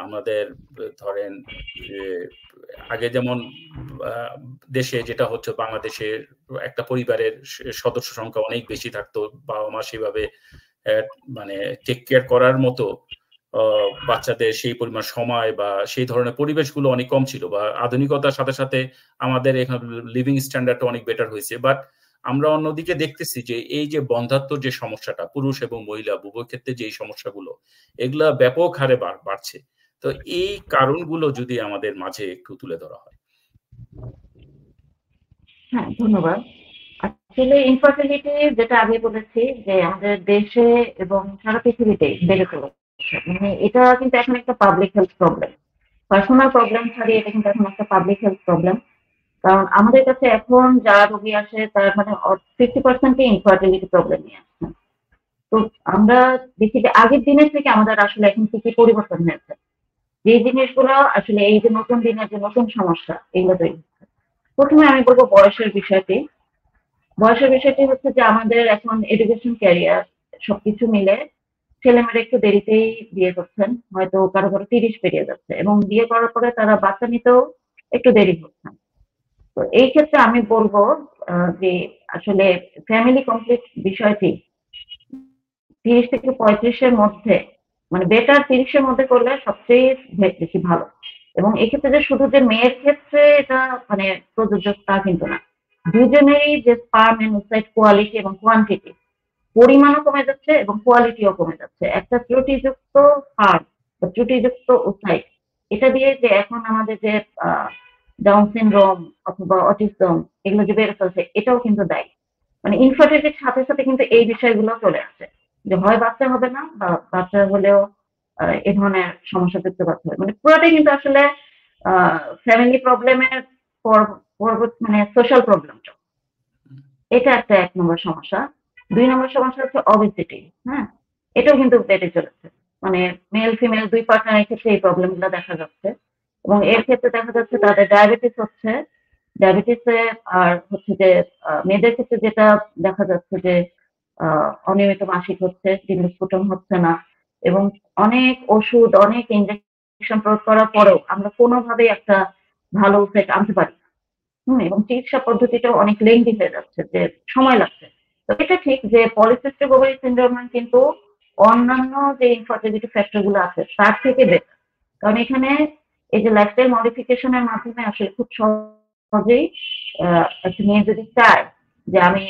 Speaker 1: আমাদের ধরেন আগে যেমন দেশে যেটা হচ্ছে বাংলাদেশের একটা পরিবারের সদস্য সংখ্যা অনেক বেশি থাকতো, বাবা মা সেভাবে মানে টেক কেয়ার করার মতো বাচ্চাদের সেই পরিমাণ সময় বা সেই ধরনের পরিবেশগুলো অনেক কম ছিল, বা আধুনিকতার সাথে সাথে আমাদের এখানে লিভিং স্ট্যান্ডার্ডটা অনেক বেটার হয়েছে। বাট আমরা অন্যদিকে দেখতেছি যে এই যে বন্ধ্যাত্ব যে সমস্যাটা পুরুষ এবং মহিলা উভয় ক্ষেত্রে যে সমস্যাগুলো এগুলা ব্যাপক হারে বাড়ছে। তো এই কারণগুলো যদি আমাদের মাঝে একটু তুলে ধরা হয়।
Speaker 2: হ্যাঁ, ধন্যবাদ। আসলে ইনফার্টিলিটি যেটা আগে বলেছি যে আমাদের দেশে এবং সারা পৃথিবীতে বেড়ে চলেছে, মানে এটা কিন্তু এখন একটা public health problem. Personal problem ছাড়িয়ে এটা কিন্তু এখন একটা পাবলিক হেলথ প্রবলেম। কারণ আমাদের কাছে এখন যা রোগী আসে তার মানে 50% ইনফার্টিলিটি প্রবলেম নিয়ে আসছে। তো আমরা দেখি যে আগের দিনের থেকে আমাদের আসলে এখন কি কি পরিবর্তন হয়েছে, যে জিনিসগুলো আসলে এই যে নতুন দিনের যে নতুন সমস্যা এগুলো তৈরি হচ্ছে। প্রথমে আমি বলবো বয়সের বিষয়টি। বয়সের বিষয়টি হচ্ছে যে আমাদের এখন এডুকেশন ক্যারিয়ার সবকিছু মিলে ছেলেমেয়েরা একটু দেরিতেই বিয়ে করছেন, হয়তো কারো কারো 30 পেরিয়ে যাচ্ছে এবং বিয়ে করার পরে তারা বাচ্চা নিতেও একটু দেরি হচ্ছে। তো এই ক্ষেত্রে আমি বলবো যে আসলে ফ্যামিলি কমপ্লিট বিষয়টি 30 থেকে 35-এর মধ্যে, মানে বেটার 30-এর মধ্যে করলে সবচেয়ে বেশি ভালো। এবং এক্ষেত্রে যে শুধু যে মেয়ের ক্ষেত্রে এটা মানে প্রযোজ্য তা কিন্তু না। দুজনেরই যে স্পার্ম এন্ড ওসাইট কোয়ালিটি এবং কোয়ান্টিটি, পরিমাণও কমে যাচ্ছে এবং কোয়ালিটিও কমে যাচ্ছে। একটা ত্রুটিযুক্ত স্পার্ম বা ত্রুটিযুক্ত ওসাইট, এটা দিয়ে যে এখন আমাদের যে ডাউন সিনড্রোম অথবা অটিজম এগুলো যে বেড়ে চলছে এটাও কিন্তু দায়ী। মানে ইনফার্টিলিটির সাথে সাথে কিন্তু এই বিষয়গুলো চলে আসে যে হয় বাচ্চা হবে না বা বাচ্চা হলেও এ ধরনের সমস্যা দেখতে পাচ্ছে। মানে পুরোটাই কিন্তু আসলে ফ্যামিলি প্রবলেমের পরবর্তী মানে সোশ্যাল প্রবলেমটা, এটা একটা 1 নম্বর সমস্যা। 2 নম্বর সমস্যা হচ্ছে অবেসিটি। হ্যাঁ, এটাও কিন্তু বেড়ে চলেছে। মানে মেল ফিমেল 2 পার্টনারের ক্ষেত্রে এই প্রবলেমগুলো দেখা যাচ্ছে এবং এর ক্ষেত্রে দেখা যাচ্ছে তাদের ডায়াবেটিস হচ্ছে। ডায়াবেটিসে আর হচ্ছে যে মেয়েদের ক্ষেত্রে যেটা দেখা যাচ্ছে যে অনিয়মিত মাসিক হচ্ছে, ডিম্বস্ফুটন হচ্ছে না এবং অনেক ওষুধ অনেক ইনজেকশন প্রয়োগ করার পরেও আমরা কোনোভাবেই একটা ভালো ইফেক্ট আনতে পারি না। এবং চিকিৎসা পদ্ধতিটাও অনেক লেংদি হয়ে যাচ্ছে, যে সময় লাগছে। তো এটা ঠিক যে পলিসিস্টিক ওভারি সিনড্রোম কিন্তু অন্যান্য যে ইনফার্টিলিটি ফ্যাক্টর গুলো আছে তার থেকে বেটার। কারণ এখানে এই যে লাইফস্টাইল মডিফিকেশনের মাধ্যমে আসলে খুব সহজেই একটা মেয়ে যদি চায় যে আমি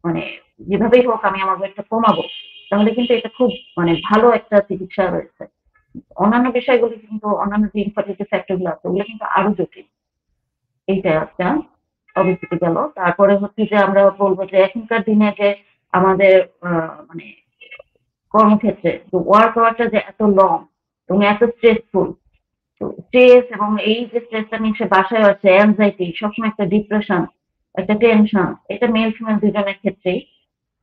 Speaker 2: মানে যেভাবেই হোক আমি আমার ওয়েটটা কমাবো, তাহলে কিন্তু এটা খুব মানে ভালো একটা চিকিৎসা রয়েছে। অন্যান্য বিষয়গুলো কিন্তু অন্যান্য যে ইনফার্টিলিটি ফ্যাক্টর গুলো আছে ওগুলো কিন্তু আরো জটিল। এইটা একটা অবেসিটি গেল। তারপরে হচ্ছে যে আমরা বলবো যে এখনকার দিনে যে আমাদের মানে কর্মক্ষেত্রে ওয়ার্ক আওয়ারটা যে এত লং এবং এত স্ট্রেসফুল, তো স্ট্রেস এবং এই যে স্ট্রেসটা নিয়ে সে বাসায় আছে, অ্যাংজাইটি, সবসময় একটা ডিপ্রেশন, একটা টেনশন, এটা মেল ফিমেল দুজনের ক্ষেত্রেই,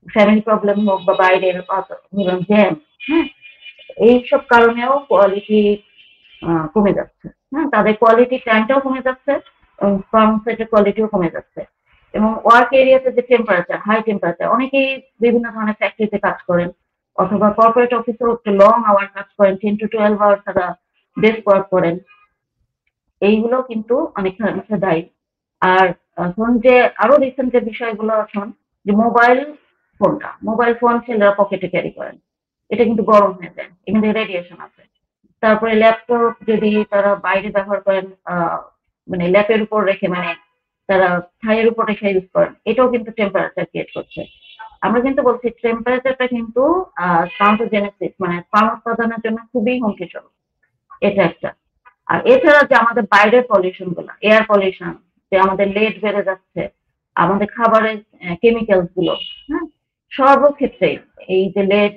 Speaker 2: ফ্যামিলি প্রবলেম হোক বা বাইরের জ্যাম, হ্যাঁ, এইসব কারণেও কোয়ালিটি কমে যাচ্ছে। হ্যাঁ, তাদের কোয়ালিটি টাইমটাও কমে যাচ্ছে এবং কর্মক্ষেত্রের কোয়ালিটিও কমে যাচ্ছে। এবং ওয়ার্ক এরিয়াতে যে টেম্পারেচার, হাই টেম্পারেচার, অনেকেই বিভিন্ন ধরনের ফ্যাক্টরিতে কাজ করেন অথবা কর্পোরেট অফিসেও একটু লং আওয়ার কাজ করেন, 10 to 12 আওয়ার তারা ডেস্ক ওয়ার্ক করেন। এইগুলো কিন্তু অনেকটা দায়ী। আর এখন যে আরো রিসেন্ট যে বিষয়গুলো এখন, যে মোবাইল ফোন ছেলেরা পকেটে ক্যারি করেন, এটা কিন্তু গরম হয়ে যায়, এখানে রেডিয়েশন আছে। তারপরে ল্যাপটপ যদি তারা বাইরে ব্যবহার করেন, মানে ল্যাপের উপর রেখে, মানে তারা থাইয়ের উপর রেখে ইউজ করেন, এটাও কিন্তু টেম্পারেচার ক্রিয়েট করছে। আমরা কিন্তু বলছি টেম্পারেচারটা কিন্তু কাউন্টোজেনেসিস, মানে পান উৎপাদনের জন্য খুবই হুমকিজনক, এটা একটা। আর এছাড়া যে আমাদের বাইরের পলিউশন গুলা, এয়ার পলিউশন, যে আমাদের লেড বেড়ে যাচ্ছে, আমাদের খাবারের কেমিক্যালস গুলো, হ্যাঁ, সর্বক্ষেত্রে এই যে লেড,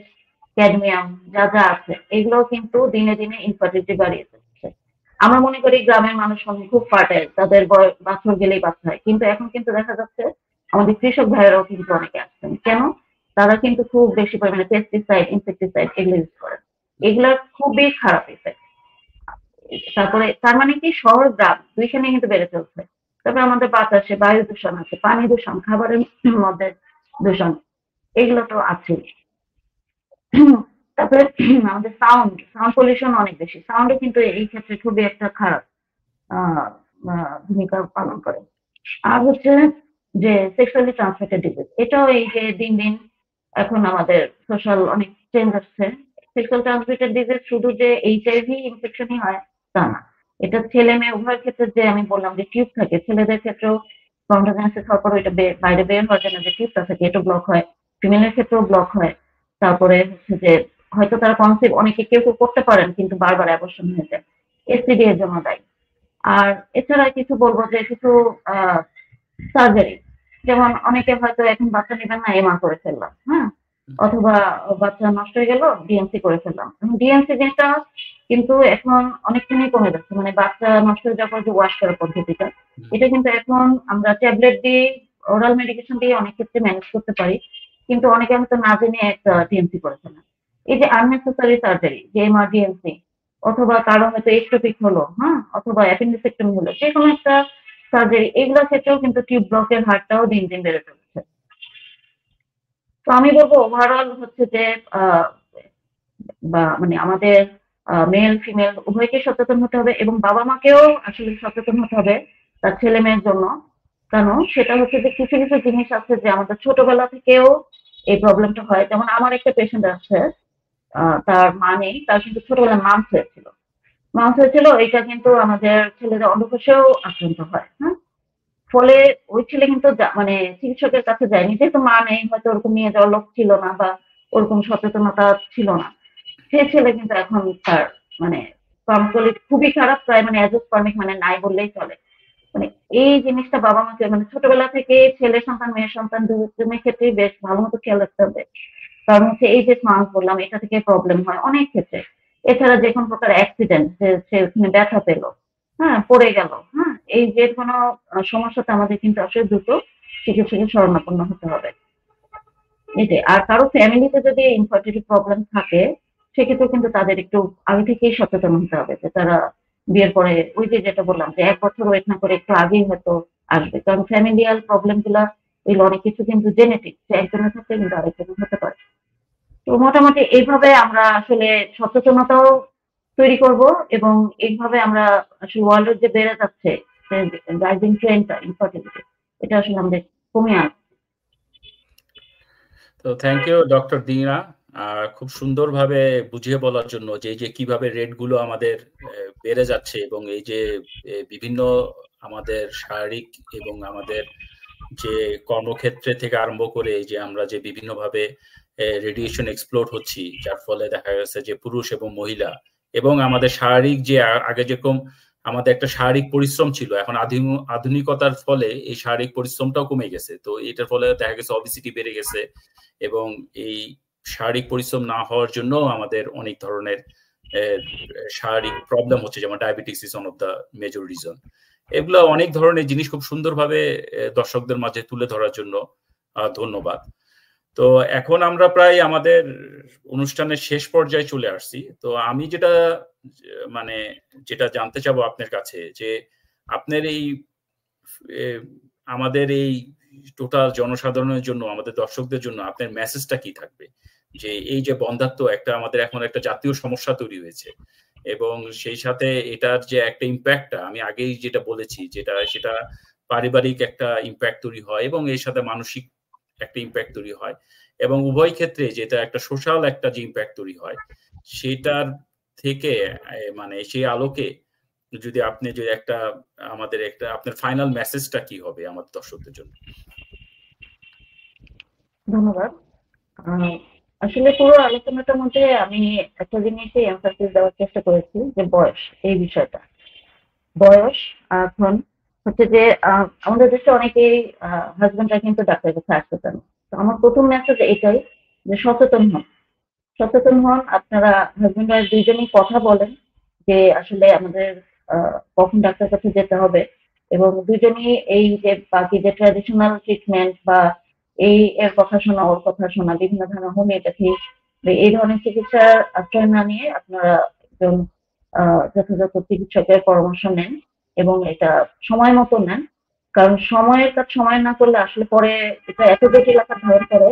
Speaker 2: ক্যাডমিয়াম যা যা আছে, এগুলো কিন্তু দিনে দিনে ইনফার্টিলিটি বাড়িয়ে যাচ্ছে। আমরা মনে করি গ্রামের মানুষ খুব ফার্টাইল, তাদের বছর গেলেই বাচ্চা হয়, কিন্তু এখন কিন্তু দেখা যাচ্ছে আমাদের কৃষক ভাইয়েরাও কিন্তু অনেকে আসছেন। কেন? তারা কিন্তু খুব বেশি পরিমাণে পেস্টিসাইড, ইনসেক্টিসাইড এগুলো ইউজ করেন, এগুলোর খুবই খারাপ ইফেক্ট। তারপরে তার মানে কি শহর গ্রাম দুইখানে কিন্তু বেড়ে চলছে। তবে আমাদের বাতাসে বায়ু দূষণ আছে, পানি দূষণ, খাবারের মধ্যে দূষণ, এগুলো তো আছেই। তারপরে আমাদের সাউন্ড পলিউশন অনেক বেশি, সাউন্ডও কিন্তু এই ক্ষেত্রে খুবই একটা খারাপ ভূমিকা পালন করে। আর হচ্ছে যে সেক্সুয়ালি ট্রান্সমিটেড ডিজিজ, এটাও এই যে দিন দিন এখন আমাদের সোশ্যাল অনেক চেঞ্জ আসছে। সেক্সুয়াল ট্রান্সমিটেড ডিজিজ শুধু যে এইচআইভি ইনফেকশনই হয় তা না, এটা ছেলে মেয়ে উভয়ের ক্ষেত্রে, যে আমি বললাম যে টিউব থাকে, ছেলেদের ক্ষেত্রেও স্পন্ডোজেনেসিস হওয়ার পর এটা বাইরে বের হওয়ার জন্য যে টিউবটা থাকে, এটা ব্লক হয়, ফিমেলের ক্ষেত্রেও ব্লক হয়। তারপরে হচ্ছে যে হয়তো তারা কনসিভ, অনেকে কেউ করতে পারেন কিন্তু বারবার অ্যাবর্শন হয়ে যায়, এসটিডি এর জন্য দায়ী। আর এছাড়া কিছু বলবো যে কিছু সার্জারি, যেমন অনেকে হয়তো এখন বাচ্চা নেবেন না, এমআর করে ফেললাম, হ্যাঁ, অথবা বাচ্চা নষ্ট হয়ে গেল, ডিএনসি করে ফেললাম। ডিএনসি যেটা কিন্তু এখন অনেকখানি কমে যাচ্ছে, মানে বাচ্চা নষ্ট হয়ে যাওয়ার পর যে ওয়াশ করার পদ্ধতিটা, এটা কিন্তু এখন আমরা ট্যাবলেট দিয়ে, ওরাল মেডিকেশন দিয়ে অনেক ক্ষেত্রে ম্যানেজ করতে পারি, কিন্তু অনেকে হয়তো না জেনে একটা ডিএনসি করে ফেলেন। এই যে আননেসেসারি সার্জারি, যে এমআর ডিএনসি, অথবা কারো হয়তো এক্টোপিক হলো, হ্যাঁ, অথবা অ্যাপেন্ডিসেক্টমি হলো, যে কোনো একটা সার্জারি, এইগুলোর ক্ষেত্রেও কিন্তু টিউব ব্লকের হারটাও দিন দিন বেড়ে চলেছে। তো আমি বলবো ওভারঅল হচ্ছে যে বা মানে আমাদের মেল ফিমেল উভয়কে সচেতন হতে হবে এবং বাবা মাকেও আসলে সচেতন হতে হবে তার ছেলে মেয়ের জন্য। কেন? সেটা হচ্ছে যে কিছু কিছু জিনিস আছে যে আমাদের ছোটবেলা থেকেও এই প্রবলেমটা হয়। যেমন আমার একটা পেশেন্ট আছে, তার মা নেই, তার কিন্তু ছোটবেলায় মাম্পস হয়েছিল, এটা কিন্তু আমাদের ছেলেদের অন্ডকোষেও আক্রান্ত হয়, হ্যাঁ। ফলে ওই ছেলে কিন্তু মানে চিকিৎসকের কাছে যায়নি, যেহেতু মা নেই, হয়তো ওরকম নিয়ে যাওয়ার লোক ছিল না বা ওরকম সচেতনতা ছিল না। সে ছেলে কিন্তু এখন তার মানে স্পার্ম কোয়ালিটি খুবই খারাপ, প্রায় মানে অ্যাজোস্পার্মিক, মানে নাই বললেই চলে। মানে এই জিনিসটা বাবা মাকে মানে ছোটবেলা থেকে ছেলে সন্তান মেয়ে সন্তান দুজনের ক্ষেত্রেই বেশ ভালো মতো খেয়াল রাখতে হবে। কারণ হচ্ছে এই যে স্মার্ট বললাম, এটা থেকে প্রবলেম হয় অনেক ক্ষেত্রে। এছাড়া যে কোনো প্রকার অ্যাক্সিডেন্ট, সে ওখানে ব্যথা পেলো, হ্যাঁ, পড়ে গেল, হ্যাঁ, এই যে কোনো সমস্যাতে আমাদের কিন্তু আসলে দ্রুত চিকিৎসকের শরণাপন্ন হতে হবে। এটাই। আর কারো ফ্যামিলিতে যদি ইনফার্টিলিটি প্রবলেম থাকে, সেক্ষেত্রে কিন্তু তাদের একটু আগে থেকেই সচেতন হতে হবে যে তারা বিয়ের পরে, ওই যে যেটা বললাম যে 1 বছর ওয়েট না করে একটু আগেই হয়তো আসবে, কারণ ফ্যামিলিয়াল প্রবলেম গুলা এগুলো অনেক কিছু কিন্তু জেনেটিক, যে একজনের থাকলে কিন্তু আরেকজনের হতে পারে। তো মোটামুটি এইভাবে আমরা আসলে সচেতনতাও তৈরি করব এবং এইভাবে আমরা আসলে ওয়ার্ল্ডের যে বেড়ে যাচ্ছে রাইজিং ট্রেন্ডটা ইনফার্টিলিটি, এটা আসলে আমাদের কমিয়ে আনবে।
Speaker 1: তো থ্যাংক ইউ ডক্টর দিনা, খুব সুন্দরভাবে বুঝিয়ে বলার জন্য যে কিভাবে রেটগুলো আমাদের বেড়ে যাচ্ছে এবং এই যে বিভিন্ন আমাদের শারীরিক এবং আমাদের যে কর্মক্ষেত্রে থেকে আরম্ভ করে যে আমরা যে বিভিন্নভাবে রেডিয়েশন এক্সপ্লোর হচ্ছি, যার ফলে দেখা গেছে যে পুরুষ এবং মহিলা এবং আমাদের শারীরিক যে আগে যেরকম আমাদের একটা শারীরিক পরিশ্রম ছিল, এখন আধুনিকতার ফলে এই শারীরিক পরিশ্রমটাও কমে গেছে। তো এটার ফলে দেখা গেছে অবিসিটি বেড়ে গেছে, এবং এই শারীরিক পরিশ্রম না হওয়ার জন্য আমাদের অনেক ধরনের শারীরিক প্রবলেম হচ্ছে, যেমন diabetes is one of the major reason. এগুলো অনেক ধরনের জিনিস খুব সুন্দরভাবে দর্শকদের মাঝে তুলে ধরার জন্য ধন্যবাদ। তো এখন আমরা প্রায় আমাদের অনুষ্ঠানের শেষ পর্যায়ে চলে আসছি। তো আমি যেটা জানতে চাবো আপনার কাছে, যে আপনার এই আমাদের এই টোটাল জনসাধারণের জন্য, আমাদের দর্শকদের জন্য আপনার মেসেজটা কি থাকবে, যে এই যে বন্ধ্যাত্ব আমাদের এখন একটা জাতীয় সমস্যা তৈরি হয়েছে, এবং সেই সাথে এটার যে একটা ইম্প্যাক্টটা আমি আগেই যেটা বলেছি, সেটা পারিবারিক একটা ইম্প্যাক্ট তৈরি হয়, এবং এর সাথে মানসিক একটা ইম্প্যাক্ট তৈরি হয়, এবং উভয় ক্ষেত্রে যেটা একটা সোশ্যাল একটা যে ইম্প্যাক্ট তৈরি হয়, সেটার থেকে সেই আলোকে যদি আপনি যে আপনার ফাইনাল মেসেজটা কি হবে আমাদের দর্শকদের জন্য?
Speaker 2: ধন্যবাদ। আসলে পুরো আলোচনাটার মধ্যে আমি একটা জিনিসই এমফাসিস দেওয়ার চেষ্টা করেছি, যে বয়স, এই বিষয়টা। বয়স এখন হচ্ছে যে আমাদের দেশে অনেকেই হাজবেন্ডরা কিন্তু ডাক্তারের কাছে আসতে চান। তো আমার প্রথম মেসেজ এটাই, যে সচেতন হন। আপনারা হাজবেন্ড ওয়াইফ দুইজনই কথা বলেন যে আসলে আমাদের কখন ডাক্তার কাছে যেতে হবে, এবং দুজনই এই যে বাকি যে ট্র্যাডিশনাল ট্রিটমেন্ট বা এর কথা শোনা, ওর কথা শোনা, বিভিন্ন ধরনের হোমিওপ্যাথি, এই ধরনের চিকিৎসার আশ্রয় না নিয়ে আপনারা একজন যথাযথ চিকিৎসকের পরামর্শ নেন, এবং এটা সময় মতো নেন। কারণ সময়ের কাজ সময় না করলে আসলে পরে এটা এত জটিল আকার ধারণ করে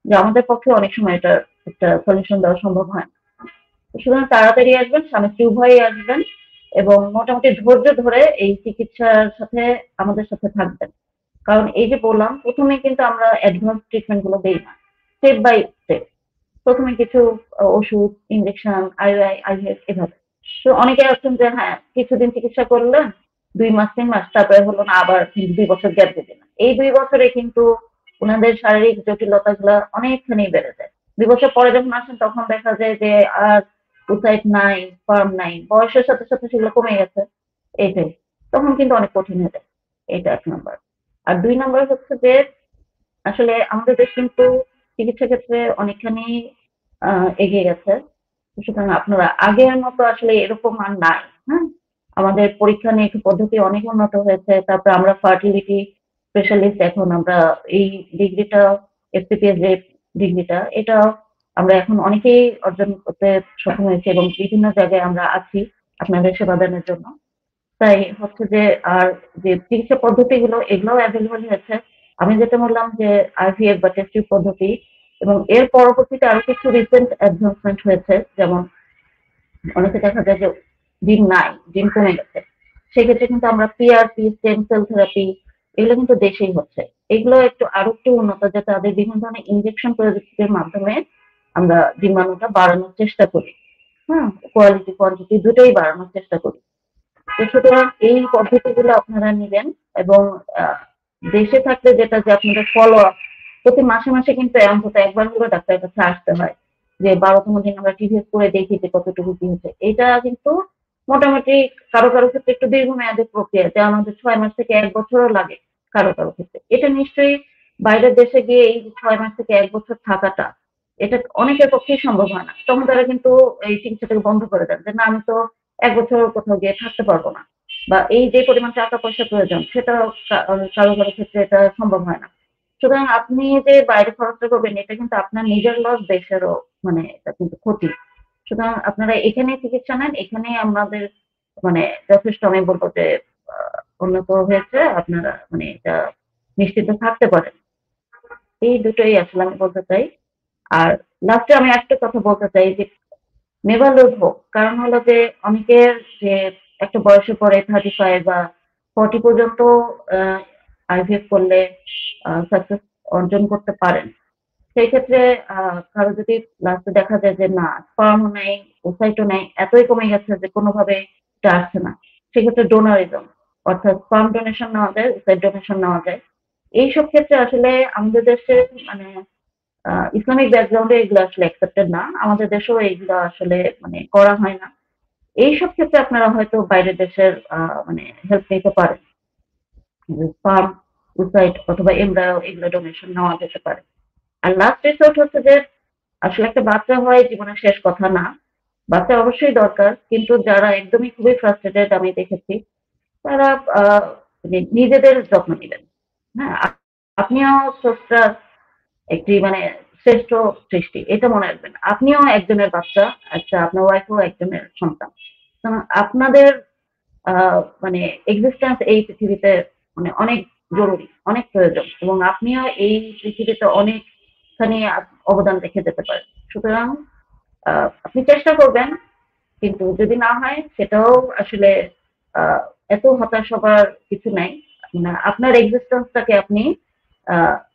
Speaker 2: যে আমাদের পক্ষে অনেক সময় এটা একটা সলিউশন দেওয়া সম্ভব হয় না। সুতরাং তাড়াতাড়ি আসবেন, স্বামী স্ত্রী উভয়ই আসবেন, এবং মোটামুটি ধৈর্য ধরে এই চিকিৎসার সাথে আমাদের সাথে থাকবেন। কারণ এই যে বললাম, প্রথমে কিন্তু আমরা অ্যাডভান্স ট্রিটমেন্ট গুলো দিই না, স্টেপ বাই স্টেপ। প্রথমে কিছু ওষুধ, ইনজেকশন, আইভিআই, আইভিএফ, এভাবে। তো অনেকে আছেন যে হ্যাঁ কিছুদিন চিকিৎসা করলেন, 2 মাস 3 মাস, তারপরে হলো না, আবার 2 বছর গ্যাপ দিয়ে দিলেন। এই 2 বছরে কিন্তু ওনাদের শারীরিক জটিলতা গুলা অনেকখানি বেড়ে যায়। 2 বছর পরে যখন আসেন তখন দেখা যায় যে আর উসাইট নাই, ফার্ম নাই, বয়সের সাথে সাথে সেগুলো কমে গেছে। এইটাই, তখন কিন্তু অনেক কঠিন হয়ে যায়। এটা 1 নম্বর। আর 2 নম্বর হচ্ছে যে আসলে আমাদের দেশ কিন্তু চিকিৎসা ক্ষেত্রে অনেকখানি এগিয়ে গেছে। সুতরাং আপনারা আগের মতো আসলে এরকম আর নাই। হ্যাঁ, আমাদের পরীক্ষা নিরীক্ষা পদ্ধতি অনেক উন্নত হয়েছে। তারপর আমরা ফার্টিলিটি স্পেশালিস্ট, এখন আমরা এই ডিগ্রিটা, এফসিপিএস যে ডিগ্রিটা, এটা আমরা এখন অনেকেই অর্জন করতে সক্ষম হয়েছি, এবং বিভিন্ন জায়গায় আমরা আছি আপনাদের সেবা দানের জন্য। তাই হচ্ছে যে আর যে চিকিৎসা পদ্ধতিগুলো, এগুলোও অ্যাভেলেবল হয়েছে। আমি যেটা বললাম যে আইভিএফ বা টেস্ট টিউব পদ্ধতি, এবং এর পরবর্তীতে আরো কিছু রিসেন্ট অ্যাডভান্সমেন্ট হয়েছে। যেমন অনেকে দেখা যায় যে ডিম নাই, ডিম কমে গেছে, সেক্ষেত্রে কিন্তু আমরা পিআরপি, স্টেম সেল থেরাপি, এগুলো কিন্তু দেশেই হচ্ছে। এগুলো আরো একটু উন্নত, যাতে তাদের বিভিন্ন ধরনের ইনজেকশন প্রযুক্তির মাধ্যমে আমরা ডিমান্ডটা বাড়ানোর চেষ্টা করি। হ্যাঁ, কোয়ালিটি কোয়ান্টিটি দুটোই বাড়ানোর চেষ্টা করি। তো সুতরাং এই পদ্ধতিগুলো আপনারা নিবেন, এবং দেশে থাকলে যেটা, যে আপনাদের ফলো আপ প্রতি মাসে মাসে কিন্তু অন্তত একবার হলেও ডাক্তারের কাছে আসতে হয়, যে 12তম দিন আমরা টিভিএস করে দেখি যে কতটুকু কি হচ্ছে। এটা কিন্তু মোটামুটি কারো কারো ক্ষেত্রে একটু দীর্ঘমেয়াদী প্রক্রিয়া, যা আমাদের 6 মাস থেকে 1 বছরও লাগে কারো কারো ক্ষেত্রে। এটা নিশ্চয়ই বাইরের দেশে গিয়ে এই 6 মাস থেকে 1 বছর থাকাটা, এটা অনেকের পক্ষেই সম্ভব হয় না। তখন তারা কিন্তু এই চিকিৎসাটাকে বন্ধ করে দেন, যে না আমি তো 1 বছর কোথাও গিয়ে থাকতে পারবো না, বা এই যে পরিমাণ টাকা পয়সা প্রয়োজন সেটা কারো কারো ক্ষেত্রে এটা সম্ভব হয় না। সুতরাং আপনি যে বাইরে খরচটা করবেন, এটা কিন্তু আপনার নিজের লস, দেশেরও এটা কিন্তু ক্ষতি। সুতরাং আপনারা এখানে চিকিৎসা নেন, এখানে আমাদের যথেষ্ট, আমি বলবো যে উন্নত হয়েছে, আপনারা এটা নিশ্চিত থাকতে পারেন। এই দুটোই আসলে আমি বলতে চাই। আর লাস্টে আমি একটা কথা বলতে চাই, যে নেভার লুজ হোপ। কারণ হলো যে অনেকের যে একটা বয়সের পরে 35 বা 40 পর্যন্ত আইভিএফ করলে সাকসেস অর্জন করতে পারেন। সেই ক্ষেত্রে কারো যদি লাস্টে দেখা যায় যে না, স্পার্মও নাই, ওসাইটও নাই, এতই কমে গেছে যে কোনোভাবে এটা আসছে না, সেক্ষেত্রে ডোনারিজম, অর্থাৎ স্পার্ম ডোনেশন নেওয়া যায়, ওসাইট ডোনেশন নেওয়া যায়। এইসব ক্ষেত্রে আসলে আমাদের দেশে ইসলামিক ব্যাকগ্রাউন্ডে এগুলো আসলে অ্যাকসেপ্টেড না। আমাদের দেশেও এইগুলো আসলে করা হয় না। এইসব ক্ষেত্রে আপনারা হয়তো বাইরের দেশের মানে হেল্প নিতে পারেন, স্পার্ম, উসাইট অথবা এমব্রায়ো, এগুলো ডোনেশন নেওয়া যেতে পারে। আর লাস্ট রিসোর্ট হচ্ছে যে আসলে একটা বাচ্চা হয় জীবনের শেষ কথা না, বাচ্চা অবশ্যই দরকার, কিন্তু যারা একদমই খুবই ফ্রাস্ট্রেটেড আমি দেখেছি তারা মানে নিজেদের যত্ন নেবেন। হ্যাঁ, আপনিও স্রষ্টার একটি মানে শ্রেষ্ঠ সৃষ্টি, এটা মনে রাখবেন। আপনিও একজনের বাচ্চা, আচ্ছা আপনার ওয়াইফও একজনের সন্তান। আপনাদের মানে এক্সিস্টেন্স এই পৃথিবীতে মানে অনেক জরুরি, অনেক প্রয়োজন, এবং আপনিও এই পৃথিবীতে অনেকখানি অবদান রেখে যেতে পারেন। সুতরাং আপনি চেষ্টা করবেন, কিন্তু যদি না হয় সেটাও আসলে এত হতাশ হবার কিছু নাই। আপনার এক্সিস্টেন্সটাকে আপনি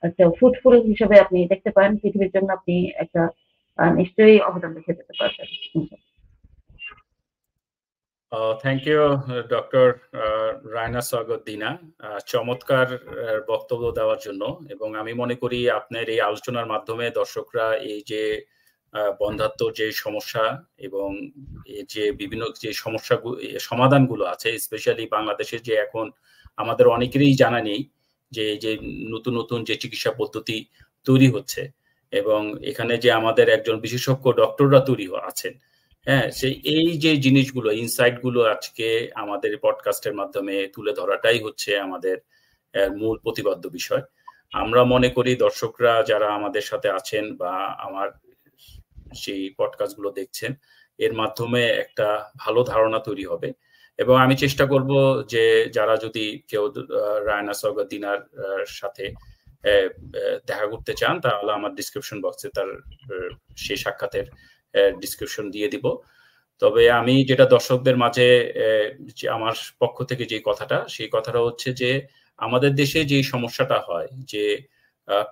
Speaker 2: একটা ফ্রুটফুল হিসেবে আপনি দেখতে পারেন, পৃথিবীর জন্য আপনি একটা নিশ্চয়ই অবদান রেখে যেতে পারবেন।
Speaker 1: থ্যাংক ইউ ডক্টর রায়না স্বাগত দিনা, চমৎকার বক্তব্য দেওয়ার জন্য। এবং আমি মনে করি আপনার এই আলোচনার মাধ্যমে দর্শকরা এই যে বন্ধ্যাত্ব যে সমস্যা এবং যে বিভিন্ন যে সমস্যা সমাধানগুলো আছে, স্পেশালি বাংলাদেশে যে এখন আমাদের অনেকেরই জানা নেই যে যে নতুন নতুন যে চিকিৎসা পদ্ধতি তৈরি হচ্ছে, এবং এখানে যে আমাদের একজন বিশেষজ্ঞ ডক্টররা তৈরি আছেন, হ্যাঁ, সেই এই যে জিনিসগুলো ইনসাইট গুলো আজকে আমাদের পডকাস্টের মাধ্যমে তুলে ধরাটাই হচ্ছে আমাদের মূল প্রতিপাদ্য বিষয়। আমরা মনে করি দর্শকরা যারা আমাদের সাথে আছেন বা আমার সেই পডকাস্ট গুলো দেখছেন, এর মাধ্যমে একটা ভালো ধারণা তৈরি হবে। এবং আমি চেষ্টা করব যে যারা যদি কেউ রায়না স্বাগত দিনার সাথে দেখা করতে চান, তাহলে আমার ডিসক্রিপশন বক্সে তার সেই সাক্ষাতের ডিসক্রিপশন দিয়ে দিব। তবে আমি যেটা দর্শকদের মাঝে আমার পক্ষ থেকে যে কথাটা, সেই কথাটা হচ্ছে যে আমাদের দেশে যে সমস্যাটা হয় যে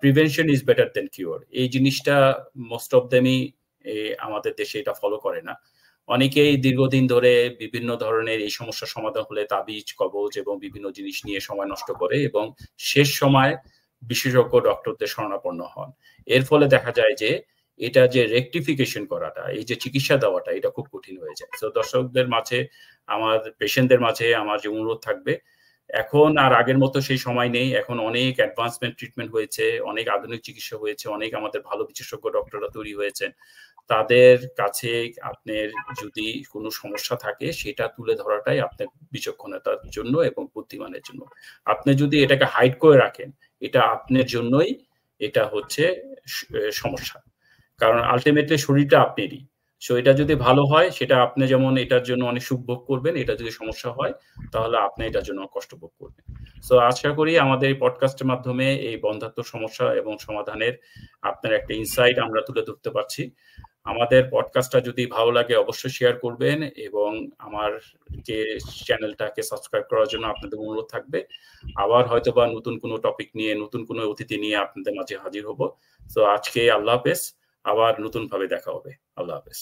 Speaker 1: prevention is better then cure, এই জিনিসটা মোস্ট অফ দেমই আমাদের দেশে এটা ফলো করে না। অনেকেই দীর্ঘদিন ধরে বিভিন্ন ধরনের এই সমস্যার সমাধান হলে তাবিজ, কবজ এবং বিভিন্ন জিনিস নিয়ে সময় নষ্ট করে এবং শেষ সময় বিশেষজ্ঞ ডক্টরদের শরণাপন্ন হন। এর ফলে দেখা যায় যে এটা যে রেকটিফিকেশন করাটা, এই যে চিকিৎসা দেওয়াটা, এটা খুব কঠিন হয়ে যায়। তো দর্শকদের মাঝে, আমার পেশেন্টদের মাঝে আমার যে অনুরোধ থাকবে, এখন আর আগের মতো সেই সময় নেই। এখন অনেক অ্যাডভান্সমেন্ট ট্রিটমেন্ট হয়েছে, অনেক আধুনিক চিকিৎসা হয়েছে, অনেক আমাদের ভালো বিশেষজ্ঞ ডক্টররা তৈরি হয়েছেন। তাদের কাছে আপনার যদি কোনো সমস্যা থাকে সেটা তুলে ধরাটাই আপনার বিচক্ষণতার জন্য এবং বুদ্ধিমানের জন্য। আপনি যদি এটাকে হাইড করে রাখেন, এটা আপনার জন্যই এটা হচ্ছে সমস্যা, কারণ আলটিমেটলি শরীরটা আপনারই। সো এটা যদি ভালো হয় সেটা আপনি যেমন এটার জন্য অনেক সুখ ভোগ করবেন, এটা যদি সমস্যা হয় তাহলে আপনি এটার জন্য কষ্ট ভোগ করবেন। সো আশা করি আমাদের এই পডকাস্টের মাধ্যমে এই বন্ধ্যাত্ব সমস্যা এবং সমাধানের আপনার একটা ইনসাইট আমরা তুলে ধরতে পারছি। আমাদের পডকাস্টটা যদি ভালো লাগে অবশ্যই শেয়ার করবেন, এবং আমার যে চ্যানেলটাকে সাবস্ক্রাইব করার জন্য আপনাদের অনুরোধ থাকবে। আবার হয়তো বা নতুন কোনো টপিক নিয়ে, নতুন কোনো অতিথি নিয়ে আপনাদের মাঝে হাজির হব। তো আজকে আল্লাহ হাফেজ, আবার নতুন ভাবে দেখা হবে। আল্লাহ হাফেজ।